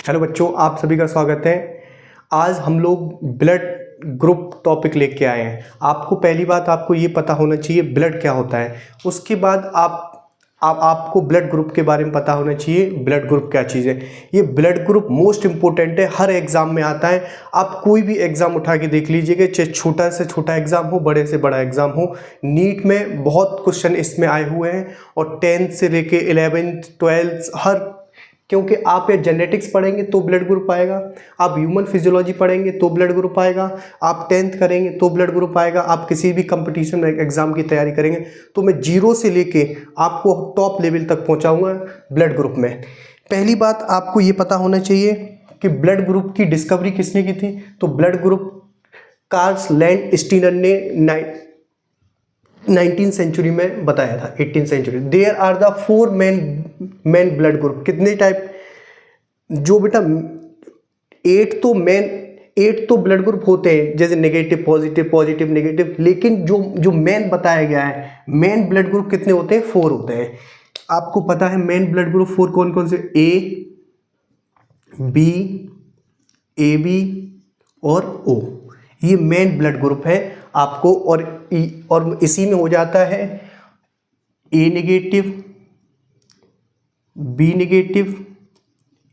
Hello बच्चों, आप सभी का स्वागत है। आज हम लोग ब्लड ग्रुप टॉपिक लेके आए हैं। आपको पहली बात आपको ये पता होना चाहिए ब्लड क्या होता है। उसके बाद आपको ब्लड ग्रुप के बारे में पता होना चाहिए ब्लड ग्रुप क्या चीज़ है। ये ब्लड ग्रुप मोस्ट इंपॉर्टेंट है, हर एग्ज़ाम में आता है। आप कोई भी एग्ज़ाम उठा के देख लीजिएगा, चाहे छोटा से छोटा एग्ज़ाम हो, बड़े से बड़ा एग्ज़ाम हो। नीट में बहुत क्वेश्चन इसमें आए हुए हैं और 10th से लेके 11th 12th हर, क्योंकि आप ये जेनेटिक्स पढ़ेंगे तो ब्लड ग्रुप आएगा, आप ह्यूमन फिजियोलॉजी पढ़ेंगे तो ब्लड ग्रुप आएगा, आप 10th करेंगे तो ब्लड ग्रुप आएगा, आप किसी भी कंपटीशन में एग्जाम की तैयारी करेंगे तो मैं जीरो से लेके आपको टॉप लेवल तक पहुंचाऊंगा ब्लड ग्रुप में। पहली बात आपको ये पता होना चाहिए कि ब्लड ग्रुप की डिस्कवरी किसने की थी। तो ब्लड ग्रुप कार्ल लैंड ने 19th सेंचुरी में बताया था। 18th century. There are the 4 main blood group. कितने टाइप? जो बेटा 8 तो ब्लड ग्रुप होते हैं, जैसे नेगेटिव पॉजिटिव, पॉजिटिव नेगेटिव। लेकिन जो मेन बताया गया है, मेन ब्लड ग्रुप कितने होते हैं? 4 होते हैं। आपको पता है मेन ब्लड ग्रुप 4 कौन कौन से? ए, बी, ए बी और ओ। ये मेन ब्लड ग्रुप है आपको। और इसी में हो जाता है A negative, B negative,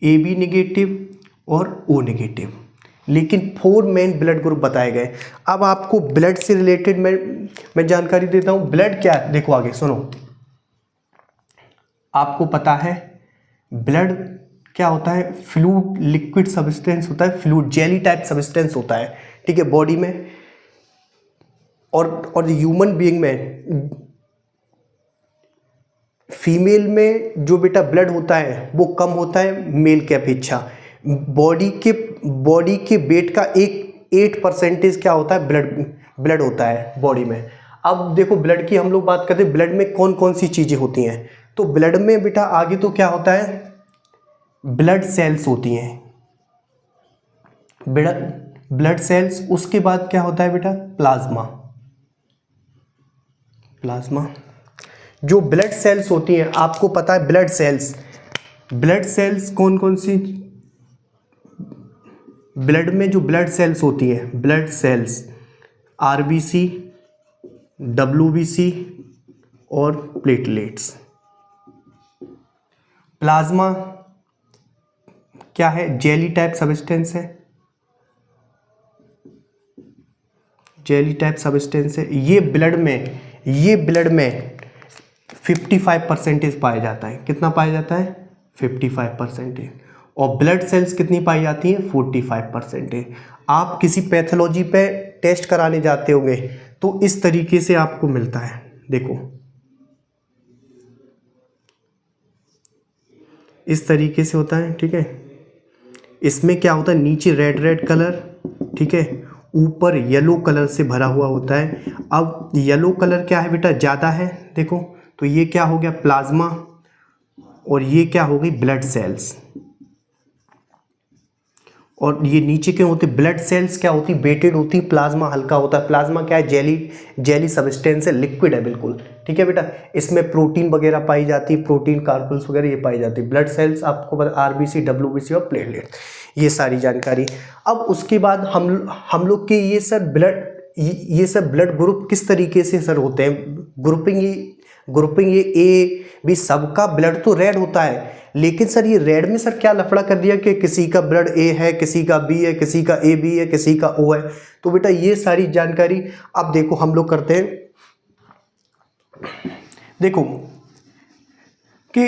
A B negative और ओ नेगेटिव। लेकिन 4 मेन ब्लड ग्रुप बताए गए। अब आपको ब्लड से रिलेटेड मैं जानकारी देता हूँ। ब्लड क्या है देखो, आगे सुनो। आपको पता है ब्लड क्या होता है? फ्लूइड लिक्विड सब्सटेंस होता है, फ्लूइड जेली टाइप सब्सटेंस होता है, ठीक है, बॉडी में। और ह्यूमन बीइंग में, फीमेल में जो बेटा ब्लड होता है वो कम होता है मेल के अपेक्षा। बॉडी के वेट का 8% क्या होता है? ब्लड होता है बॉडी में। अब देखो ब्लड की हम लोग बात करते हैं, ब्लड में कौन कौन सी चीज़ें होती हैं। तो ब्लड में बेटा आगे तो क्या होता है? ब्लड सेल्स होती हैं, ब्लड सेल्स। उसके बाद क्या होता है बेटा? प्लाज्मा। जो ब्लड सेल्स होती हैं, आपको पता है ब्लड सेल्स कौन कौन सी? ब्लड में जो ब्लड सेल्स होती है, ब्लड सेल्स आरबीसी, डब्ल्यूबीसी और प्लेटलेट्स। प्लाज्मा क्या है? जेली टाइप सब्सटेंस है, जेली टाइप सब्सटेंस है। ये ब्लड में 55% पाया जाता है। कितना पाया जाता है? 55%। और ब्लड सेल्स कितनी पाई जाती हैं? 45%। आप किसी पैथोलॉजी पे टेस्ट कराने जाते होंगे तो इस तरीके से आपको मिलता है, देखो इस तरीके से होता है, ठीक है। इसमें क्या होता है? नीचे रेड कलर, ठीक है, ऊपर येलो कलर से भरा हुआ होता है। अब येलो कलर क्या है बेटा? ज़्यादा है, देखो। तो ये क्या हो गया? प्लाज्मा। और ये क्या हो गई? Blood cells. और ये नीचे क्यों होती? ब्लड सेल्स क्या होती? वेटेड होती, प्लाज्मा हल्का होता है। प्लाज्मा क्या है? जेली सब्सटेंस है, लिक्विड है बिल्कुल, ठीक है बेटा। इसमें प्रोटीन वगैरह पाई जाती है, प्रोटीन कार्बल्स वगैरह ये पाई जाती है। ब्लड सेल्स आपको पता, आरबीसी, डब्ल्यूबीसी और प्लेटलेट, ये सारी जानकारी। अब उसके बाद हम लोग के ये सब ब्लड ग्रुप किस तरीके से सर होते हैं? ग्रुपिंग ये ए भी, सबका ब्लड तो रेड होता है। लेकिन सर ये रेड में सर क्या लफड़ा कर दिया कि किसी का ब्लड ए है, किसी का बी है, किसी का ए बी है, किसी का ओ है। तो बेटा ये सारी जानकारी अब देखो हम लोग करते हैं। देखो कि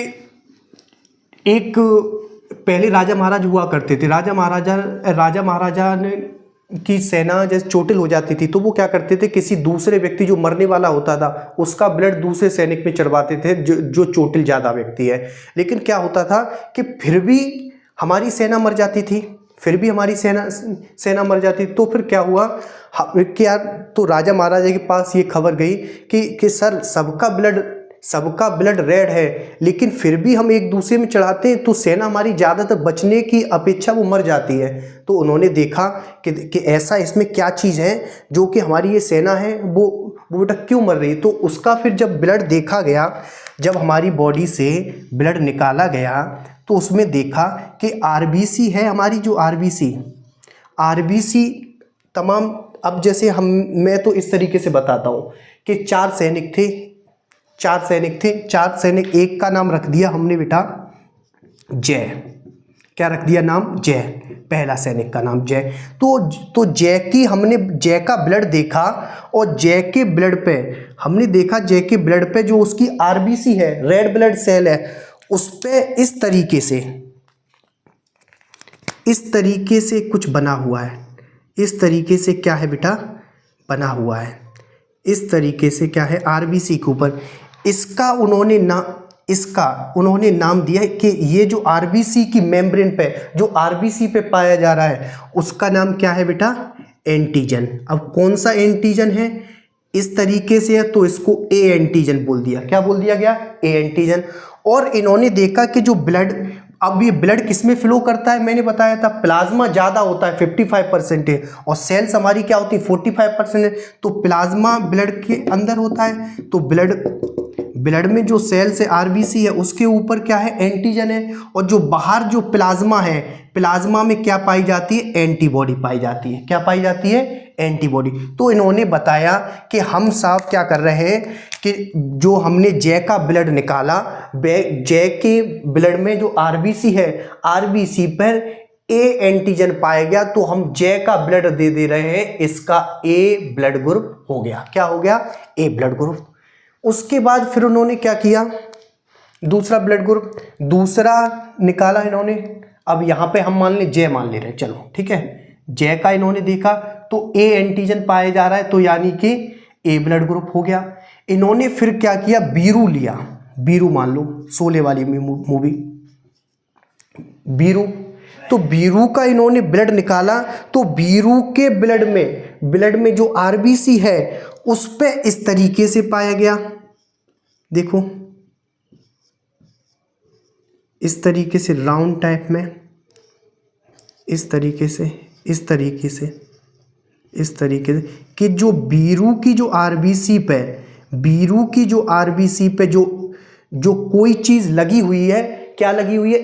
एक पहले राजा महाराज हुआ करते थे। राजा महाराजा ने की सेना जैसे चोटिल हो जाती थी तो वो क्या करते थे? किसी दूसरे व्यक्ति जो मरने वाला होता था उसका ब्लड दूसरे सैनिक में चढ़वाते थे जो चोटिल ज़्यादा व्यक्ति है। लेकिन क्या होता था कि फिर भी हमारी सेना मर जाती थी, सेना मर जाती। तो फिर क्या हुआ क्या? तो राजा महाराजा के पास ये खबर गई कि सर सबका ब्लड रेड है, लेकिन फिर भी हम एक दूसरे में चढ़ाते हैं तो सेना हमारी ज़्यादातर बचने की अपेक्षा वो मर जाती है। तो उन्होंने देखा कि ऐसा इसमें क्या चीज़ है जो कि हमारी ये सेना है वो बेटा क्यों मर रही है। तो उसका फिर जब ब्लड देखा गया, जब हमारी बॉडी से ब्लड निकाला गया तो उसमें देखा कि आरबीसी है हमारी, जो आरबीसी तमाम, अब जैसे मैं तो इस तरीके से बताता हूँ कि 4 सैनिक थे, 4 सैनिक, एक का नाम रख दिया हमने बेटा जय। क्या रख दिया नाम? जय। पहला सैनिक का नाम जय। तो जय की हमने जय का ब्लड देखा, और जय के ब्लड पे हमने देखा, जय के ब्लड पे जो उसकी आरबीसी है, रेड ब्लड सेल है, उस पे इस तरीके से कुछ बना हुआ है। इस तरीके से क्या है बेटा? बना हुआ है। इस तरीके से क्या है? आरबीसी के ऊपर इसका उन्होंने नाम दिया है कि ये जो आरबीसी की मेम्ब्रेन पे, जो आरबीसी पे पाया जा रहा है, उसका नाम क्या है बेटा? एंटीजन। अब कौन सा एंटीजन है? इस तरीके से है तो इसको ए एंटीजन बोल दिया। क्या बोल दिया गया? A antigen. और इन्होंने देखा कि जो ब्लड, अब ये ब्लड किस में फ्लो करता है? मैंने बताया था प्लाज्मा ज़्यादा होता है, 55% है, और सेल्स हमारी क्या होती है? 45% है। तो प्लाज्मा ब्लड के अंदर होता है, तो ब्लड में जो सेल्स है, आरबीसी है, उसके ऊपर क्या है? एंटीजन है। और जो बाहर जो प्लाज्मा है, प्लाज्मा में क्या पाई जाती है? एंटीबॉडी पाई जाती है। क्या पाई जाती है? एंटीबॉडी। तो इन्होंने बताया कि हम साहब क्या कर रहे हैं कि जो हमने जय का ब्लड निकाला, जय के ब्लड में जो आरबीसी है, आरबीसी पर ए एंटीजन पाया गया, तो हम जय का ब्लड दे रहे हैं, इसका ए ब्लड ग्रुप हो गया। क्या हो गया? ए ब्लड ग्रुप। उसके बाद फिर उन्होंने क्या किया? दूसरा ब्लड ग्रुप दूसरा निकाला इन्होंने। अब यहाँ पे हम मान ले जय मान ले रहे हैं, चलो ठीक है। जय का इन्होंने देखा तो ए एंटीजन पाया जा रहा है, तो यानी कि ए ब्लड ग्रुप हो गया। इन्होंने फिर क्या किया? बीरू लिया। बीरू मान लो, शोले वाली मूवी बीरू। तो बीरू का इन्होंने ब्लड निकाला, तो बीरू के ब्लड में जो आरबीसी है, उस पे इस तरीके से पाया गया। देखो इस तरीके से राउंड टाइप में, इस तरीके से कि जो बीरू की जो आरबीसी पे जो कोई चीज़ लगी हुई है, क्या लगी हुई है?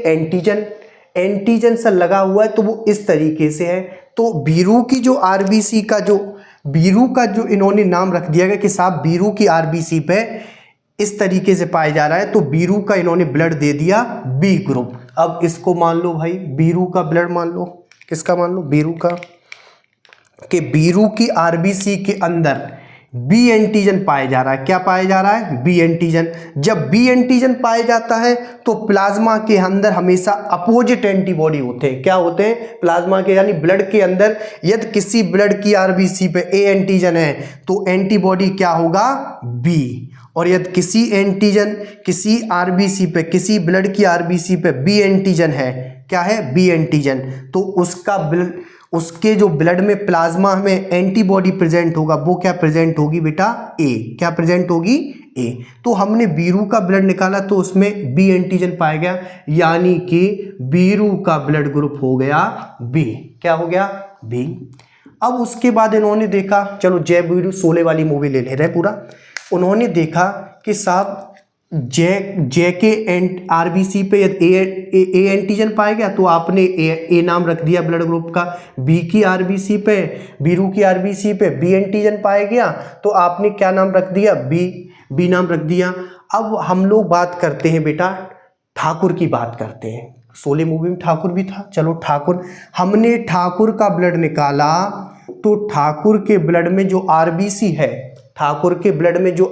एंटीजन सा लगा हुआ है, तो वो इस तरीके से है। तो बीरू की जो आरबीसी का बीरू का जो इन्होंने नाम रख दिया गया कि साहब बीरू की आरबीसी पे इस तरीके से पाया जा रहा है, तो बीरू का इन्होंने ब्लड दे दिया बी ग्रुप। अब इसको मान लो भाई, बीरू का ब्लड मान लो। किसका मान लो? बीरू का। कि बीरू की आरबीसी के अंदर बी एंटीजन पाया जा रहा है। क्या पाया जा रहा है? B antigen. जब बी एंटीजन पाया जाता है तो प्लाज्मा के अंदर हमेशा अपोजिट एंटीबॉडी होते हैं। क्या होते हैं? प्लाज्मा के यानी ब्लड के अंदर यदि किसी ब्लड की आरबीसी पे ए एंटीजन है तो एंटीबॉडी क्या होगा? बी। और यदि किसी आरबीसी पे, किसी ब्लड की आरबीसी पे बी एंटीजन है, क्या है? बी एंटीजन, तो उसके जो ब्लड में प्लाज्मा में एंटीबॉडी प्रेजेंट होगा, वो क्या प्रेजेंट होगी बेटा? ए। क्या प्रेजेंट होगी? ए। तो हमने बीरू का ब्लड निकाला तो उसमें बी एंटीजन पाया गया, यानी कि बीरू का ब्लड ग्रुप हो गया बी। क्या हो गया? बी। अब उसके बाद इन्होंने देखा, चलो जय बीरू शोले वाली मूवी ले रहे पूरा। उन्होंने देखा कि साहब जय के आरबीसी पे ए एंटीजन पाया गया, तो आपने ए नाम रख दिया ब्लड ग्रुप का। बी की आरबीसी पे, बीरू की आरबीसी पे बी एंटीजन पाया गया, तो आपने क्या नाम रख दिया? बी नाम रख दिया। अब हम लोग बात करते हैं बेटा, ठाकुर की बात करते हैं। शोले मूवी में ठाकुर भी था, चलो हमने ठाकुर का ब्लड निकाला, तो ठाकुर के ब्लड में जो आरबीसी है, ठाकुर के ब्लड में जो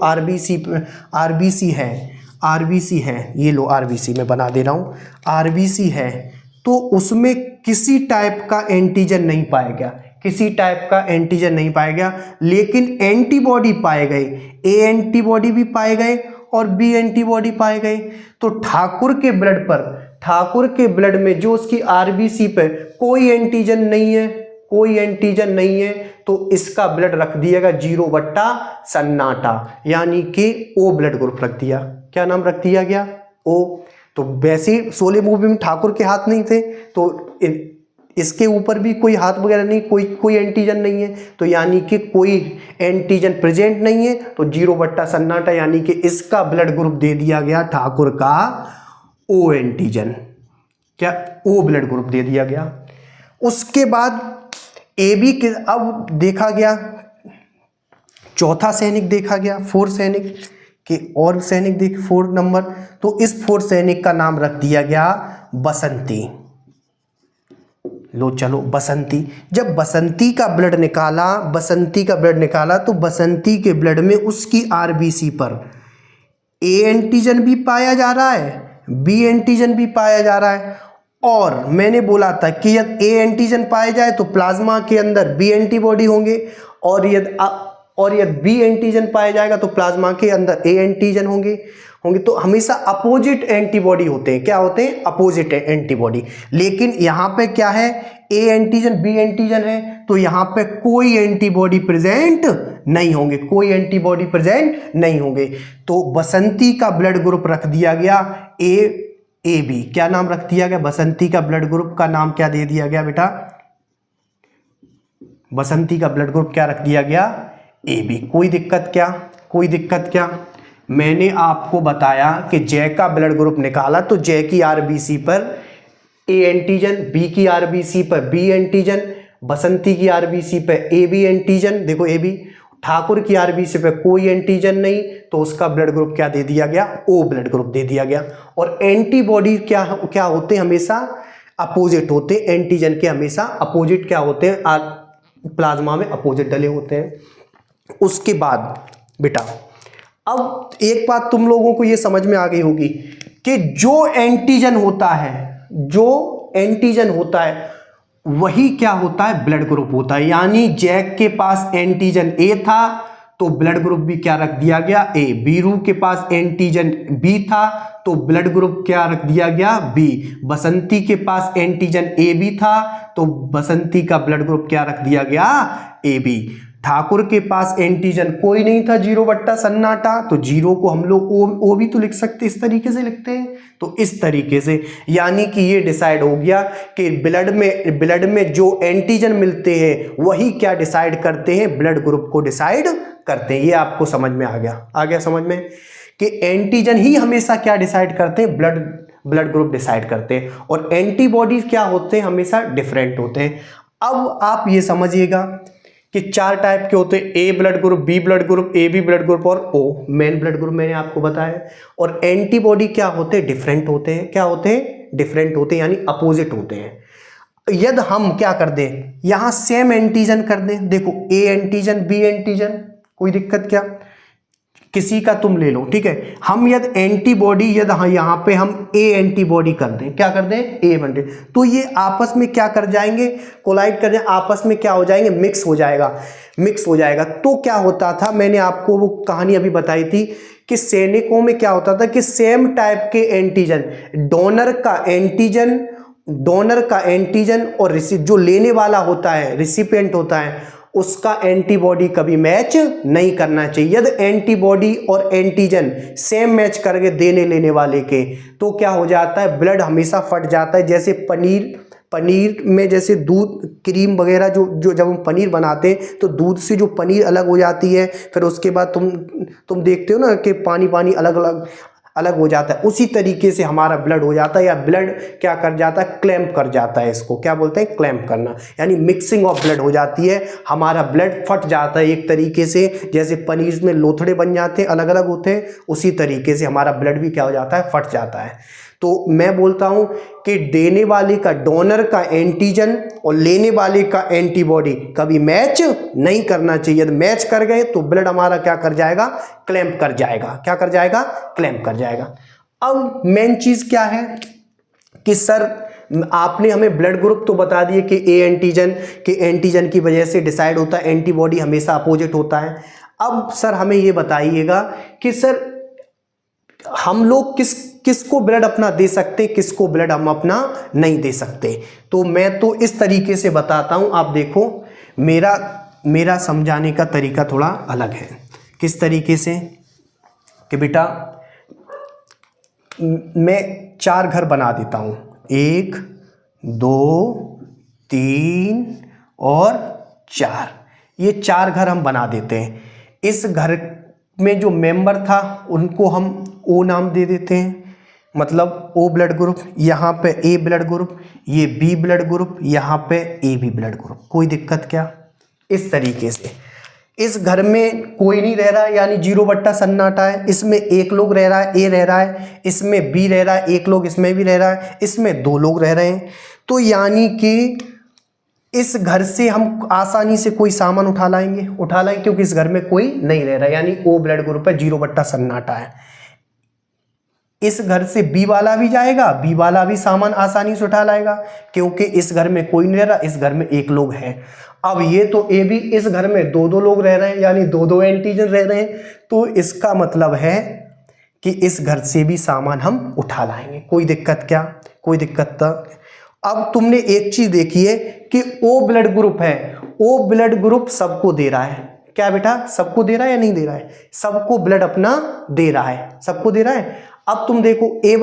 आरबीसी है, ये लो आरबीसी में बना दे रहा हूँ, आरबीसी है, तो उसमें किसी टाइप का एंटीजन नहीं पाया गया, लेकिन एंटीबॉडी पाए गए। ए एंटीबॉडी भी पाए गए और बी एंटीबॉडी पाए गए। तो ठाकुर के ब्लड में जो उसकी आरबीसी पे कोई एंटीजन नहीं है, तो इसका ब्लड रख दिएगा 0 सन्नाटा, यानी कि ओ ब्लड ग्रुप रख दिया। क्या नाम रख दिया गया? ओ। तो वैसे शोले मूवी में ठाकुर के हाथ नहीं थे, तो इसके ऊपर भी कोई हाथ वगैरह नहीं, कोई एंटीजन नहीं है, तो यानी कि कोई एंटीजन प्रेजेंट नहीं है, तो 0 सन्नाटा, यानी कि इसका ब्लड ग्रुप दे दिया गया ठाकुर का ओ एंटीजन। क्या ओ ब्लड ग्रुप दे दिया गया। उसके बाद ए बी के अब देखा गया, चौथा सैनिक देखा गया, 4 सैनिक के और सैनिक देख 4 नंबर, तो इस 4 सैनिक का नाम रख दिया गया बसंती। लो चलो बसंती। जब बसंती का ब्लड निकाला, बसंती का ब्लड निकाला तो बसंती के ब्लड में उसकी आरबीसी पर ए एंटीजन भी पाया जा रहा है, बी एंटीजन भी पाया जा रहा है, और मैंने बोला था कि यदि ए एंटीजन पाया जाए तो प्लाज्मा के अंदर बी एंटीबॉडी होंगे, और यदि बी एंटीजन पाया जाएगा तो प्लाज्मा के अंदर ए एंटीजन होंगे। तो हमेशा अपोजिट एंटीबॉडी होते हैं। क्या होते हैं? Opposite antibody. लेकिन यहाँ पे क्या है, ए एंटीजन बी एंटीजन है, तो यहाँ पे कोई एंटीबॉडी प्रेजेंट नहीं होंगे, कोई एंटीबॉडी प्रेजेंट नहीं होंगे। तो बसंती का ब्लड ग्रुप रख दिया गया ए बी। क्या नाम रख दिया गया? बसंती का ब्लड ग्रुप का नाम क्या दे दिया गया बेटा? बसंती का ब्लड ग्रुप क्या रख दिया गया? A B. कोई दिक्कत क्या? कोई दिक्कत क्या? मैंने आपको बताया कि जय का ब्लड ग्रुप निकाला तो जय की आरबीसी पर ए एंटीजन, बी की आरबीसी पर बी एंटीजन, बसंती की आरबीसी पर ए बी एंटीजन, देखो ए बी। ठाकुर की आरबीसी पे कोई एंटीजन नहीं, तो उसका ब्लड ग्रुप क्या दे दिया गया? ओ ब्लड ग्रुप दे दिया गया। और एंटीबॉडी क्या होते हैं? हमेशा अपोजिट होते हैं। एंटीजन के हमेशा अपोजिट क्या होते हैं? प्लाज्मा में अपोजिट डले होते हैं। उसके बाद बेटा अब एक बात तुम लोगों को ये समझ में आ गई होगी कि जो एंटीजन होता है वही क्या होता है? ब्लड ग्रुप होता है। यानी जैक के पास एंटीजन ए था तो ब्लड ग्रुप भी क्या रख दिया गया? ए। बीरू के पास एंटीजन बी था तो ब्लड ग्रुप क्या रख दिया गया? बी। बसंती के पास एंटीजन ए बी था तो बसंती का ब्लड ग्रुप क्या रख दिया गया? A B. ठाकुर के पास एंटीजन कोई नहीं था, 0 सन्नाटा, तो 0 को हम लोग ओ भी तो लिख सकते, इस तरीके से लिखते हैं। तो इस तरीके से यानी कि ये डिसाइड हो गया कि ब्लड में जो एंटीजन मिलते हैं वही क्या डिसाइड करते हैं? ब्लड ग्रुप को डिसाइड करते हैं। ये आपको समझ में आ गया समझ में कि एंटीजन ही हमेशा क्या डिसाइड करते हैं? ब्लड ग्रुप डिसाइड करते हैं। और एंटीबॉडीज क्या होते हैं? हमेशा डिफरेंट होते हैं। अब आप ये समझिएगा कि 4 टाइप के होते हैं, A blood group, B blood group, A B blood group और ओ मेन ब्लड ग्रुप, मैंने आपको बताया। और एंटीबॉडी क्या होते हैं? डिफरेंट होते हैं। क्या होते हैं? डिफरेंट होते हैं, यानी अपोजिट होते हैं। यदि हम क्या कर दें, यहां सेम एंटीजन कर दें, देखो ए एंटीजन बी एंटीजन, कोई दिक्कत क्या? किसी का तुम ले लो, ठीक है। हम यदि एंटीबॉडी यहाँ पे हम ए एंटीबॉडी कर दें, क्या कर दें? ए बन रहे, तो ये आपस में क्या कर जाएंगे? कोलाइड कर जाए, आपस में क्या हो जाएंगे? मिक्स हो जाएगा। तो क्या होता था, मैंने आपको वो कहानी अभी बताई थी कि सैनिकों में क्या होता था कि सेम टाइप के एंटीजन, डोनर का एंटीजन और जो लेने वाला होता है, रिसिपिएंट होता है, उसका एंटीबॉडी कभी मैच नहीं करना चाहिए। यदि एंटीबॉडी और एंटीजन सेम मैच करके देने लेने वाले के, तो क्या हो जाता है? ब्लड हमेशा फट जाता है। जैसे पनीर में जैसे दूध, क्रीम वगैरह जो जब हम पनीर बनाते हैं तो दूध से जो पनीर अलग हो जाती है, फिर उसके बाद तुम देखते हो ना कि पानी अलग हो जाता है। उसी तरीके से हमारा ब्लड हो जाता है, या ब्लड क्या कर जाता है? क्लैंप कर जाता है। इसको क्या बोलते हैं? क्लैंप करना, यानी मिक्सिंग ऑफ ब्लड हो जाती है। हमारा ब्लड फट जाता है एक तरीके से, जैसे पनीर में लोथड़े बन जाते हैं, अलग अलग होते हैं, उसी तरीके से हमारा ब्लड भी क्या हो जाता है? फट जाता है। तो मैं बोलता हूं कि देने वाले का, डोनर का एंटीजन और लेने वाले का एंटीबॉडी कभी मैच नहीं करना चाहिए। यदि मैच कर गए तो ब्लड हमारा क्या कर जाएगा? क्लैंप कर जाएगा। क्या कर जाएगा? क्लैंप कर जाएगा। अब मेन चीज क्या है कि सर आपने हमें ब्लड ग्रुप तो बता दिए कि ए एंटीजन की वजह से डिसाइड होता है, एंटीबॉडी हमेशा अपोजिट होता है। अब सर हमें ये बताइएगा कि सर हम लोग किसको ब्लड अपना दे सकते, किसको ब्लड हम अपना नहीं दे सकते। तो मैं तो इस तरीके से बताता हूं, आप देखो मेरा समझाने का तरीका थोड़ा अलग है। किस तरीके से कि बेटा मैं 4 घर बना देता हूं, 1 2 3 और 4, ये 4 घर हम बना देते हैं। इस घर में जो मेंबर था उनको हम ओ नाम दे देते हैं, मतलब ओ ब्लड ग्रुप, यहाँ पे ए ब्लड ग्रुप, ये बी ब्लड ग्रुप, यहाँ पे ए बी ब्लड ग्रुप। कोई दिक्कत क्या? इस तरीके से इस घर में कोई नहीं रह रहा है, यानी 0 सन्नाटा है। इसमें एक लोग रह रहा है, ए रह रहा है, इसमें बी रह रहा है, एक लोग इसमें भी रह रहा है, इसमें 2 लोग रह रहे हैं। तो यानी कि इस घर से हम आसानी से कोई सामान उठा लाएंगे क्योंकि इस घर में कोई नहीं रह रहा है, यानी ओ ब्लड ग्रुप है, 0 सन्नाटा है। इस घर से बी वाला भी जाएगा, बी वाला भी सामान आसानी से उठा लाएगा क्योंकि इस घर में कोई नहीं रह रहा, इस घर में एक लोग है। अब ये तो ए बी, इस घर में 2-2 लोग रह रहे हैं, यानी 2-2 एंटीजन रह रहे हैं। तो इसका मतलब है कि इस घर से भी सामान हम उठा लाएंगे। कोई दिक्कत क्या? कोई दिक्कत था। अब तुमने एक चीज देखी है कि ओ ब्लड ग्रुप है, ओ ब्लड ग्रुप सबको दे रहा है। क्या बेटा? सबको दे रहा है या नहीं दे रहा है? सबको ब्लड अपना दे रहा है, सबको दे रहा है। अब तुम देखो ए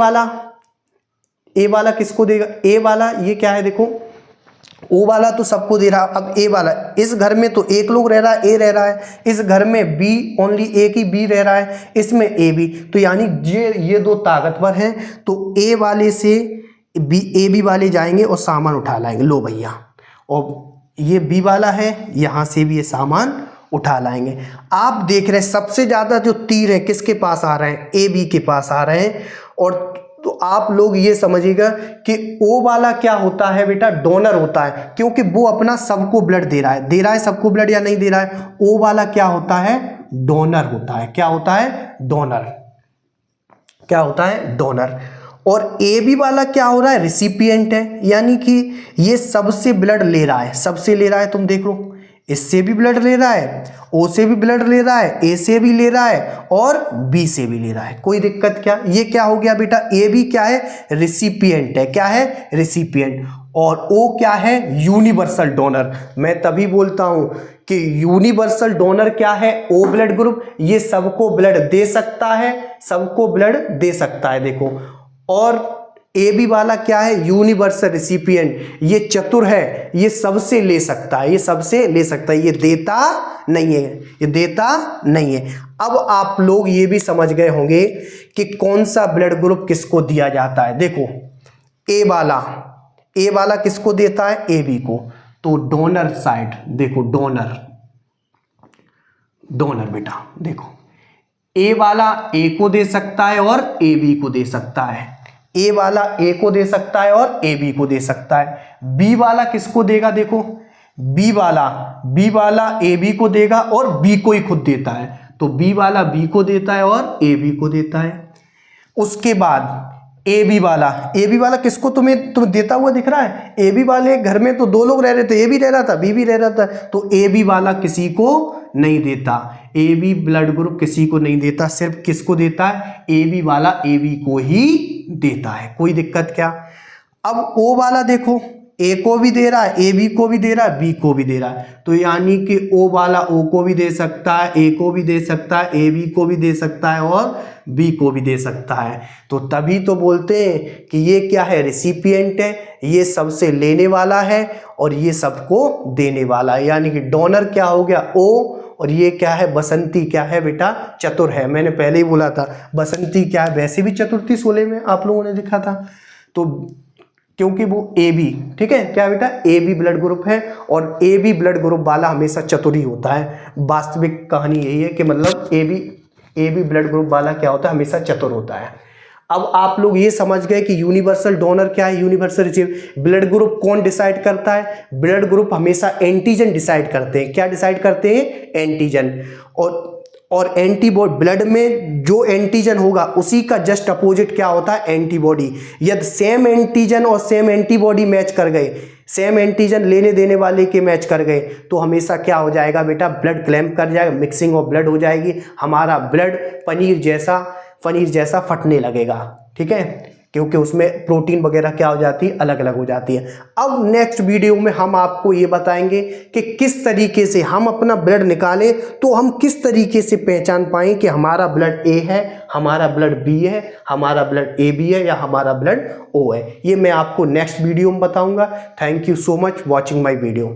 वाला किसको देगा? ए वाला ये क्या है? देखो ओ वाला तो सबको दे रहा। अब ए वाला, इस घर में तो एक लोग रह रहा है, ए रह रहा है, इस घर में बी ओनली एक ही बी रह रहा है, इसमें ए बी। तो यानी ये 2 ताकतवर हैं, तो ए वाले से ए बी वाले जाएंगे और सामान उठा लाएंगे। लो भैया, और ये बी वाला है, यहाँ से भी ये सामान उठा लाएंगे। आप देख रहे हैं सबसे ज्यादा जो तीर है किसके पास आ रहे हैं? ए बी के पास आ रहे हैं। और तो आप लोग ये समझिएगा कि ओ वाला क्या होता है बेटा? डोनर होता है, क्योंकि वो अपना सबको ब्लड दे रहा है सबको ब्लड या नहीं दे रहा है? ओ वाला क्या होता है? डोनर होता है। क्या होता है? डोनर। क्या होता है? डोनर। और ए बी वाला क्या हो रहा है? रिसिपिएंट है, यानी कि ये सबसे ब्लड ले रहा है, सबसे ले रहा है। तुम देख लो, इससे भी ब्लड ले रहा है, ओ से भी ब्लड ले रहा है, ए से भी ले रहा है और बी से भी ले रहा है। कोई दिक्कत क्या? ये क्या हो गया बेटा? ए बी क्या है? रिसिपिएंट है। क्या है? रिसिपिएंट। और ओ क्या है? Universal donor. मैं तभी बोलता हूं कि यूनिवर्सल डोनर क्या है? ओ ब्लड ग्रुप, ये सबको ब्लड दे सकता है, सबको ब्लड दे सकता है। देखो, और ए बी वाला क्या है? यूनिवर्सल रिसिपिएंट, ये चतुर है, ये सबसे ले सकता है, ये सबसे ले सकता है, ये देता नहीं है, ये देता नहीं है। अब आप लोग ये भी समझ गए होंगे कि कौन सा ब्लड ग्रुप किसको दिया जाता है। देखो, ए वाला किसको देता है? ए बी को। तो डोनर साइड देखो, डोनर बेटा देखो, ए वाला ए को दे सकता है और ए बी को दे सकता है, ए वाला ए को दे सकता है और ए बी को दे सकता है। बी वाला किसको देगा? देखो, बी वाला ए बी को देगा और बी को ही खुद देता है, तो बी वाला बी को देता है और ए बी को देता है। उसके बाद ए बी वाला किसको तुम्हें देता हुआ दिख रहा है? ए बी वाले घर में तो 2 लोग रह रहे थे, ए भी रह रहा था, बी भी रह रहा था, तो ए बी वाला किसी को नहीं देता, ए बी ब्लड ग्रुप किसी को नहीं देता, सिर्फ किसको देता है? ए बी वाला ए बी को ही देता है। कोई दिक्कत क्या? अब ओ वाला देखो, ए को भी दे रहा है, ए बी को भी दे रहा है, बी को भी दे रहा है, तो यानी कि ओ वाला ओ को भी दे सकता है, ए को भी दे सकता है, ए बी को भी दे सकता है और बी को भी दे सकता है। तो तभी तो बोलते हैं कि ये क्या है? रिसिपिएंट है, ये सबसे लेने वाला है और ये सबको देने वाला है। यानी कि डोनर क्या हो गया? ओ, और ये क्या है? बसंती क्या है बेटा? चतुर है। मैंने पहले ही बोला था बसंती क्या है, वैसे भी चतुर्थी 16 में आप लोगों ने देखा था। तो क्योंकि वो ए बी, ठीक है, क्या बेटा? ए बी ब्लड ग्रुप है और ए बी ब्लड ग्रुप वाला हमेशा चतुर ही होता है। वास्तविक कहानी यही है कि मतलब ए बी ब्लड ग्रुप वाला क्या होता है? हमेशा चतुर होता है। अब आप लोग ये समझ गए कि यूनिवर्सल डोनर क्या है, यूनिवर्सल रिसीवर। ब्लड ग्रुप कौन डिसाइड करता है? ब्लड ग्रुप हमेशा एंटीजन डिसाइड करते हैं। क्या डिसाइड करते हैं? एंटीजन। और एंटीबॉडी, ब्लड में जो एंटीजन होगा उसी का जस्ट अपोजिट क्या होता है? एंटीबॉडी। यदि सेम एंटीजन और सेम एंटीबॉडी मैच कर गए, सेम एंटीजन लेने देने वाले के मैच कर गए, तो हमेशा क्या हो जाएगा बेटा? ब्लड क्लैम्प कर जाएगा, मिक्सिंग ऑफ ब्लड हो जाएगी, हमारा ब्लड पनीर जैसा फटने लगेगा। ठीक है, क्योंकि उसमें प्रोटीन वगैरह क्या हो जाती है? अलग अलग हो जाती है। अब नेक्स्ट वीडियो में हम आपको ये बताएंगे कि किस तरीके से हम अपना ब्लड निकालें, तो हम किस तरीके से पहचान पाएं कि हमारा ब्लड ए है, हमारा ब्लड बी है, हमारा ब्लड ए बी है या हमारा ब्लड ओ है। ये मैं आपको नेक्स्ट वीडियो में बताऊंगा। Thank you so much watching my video.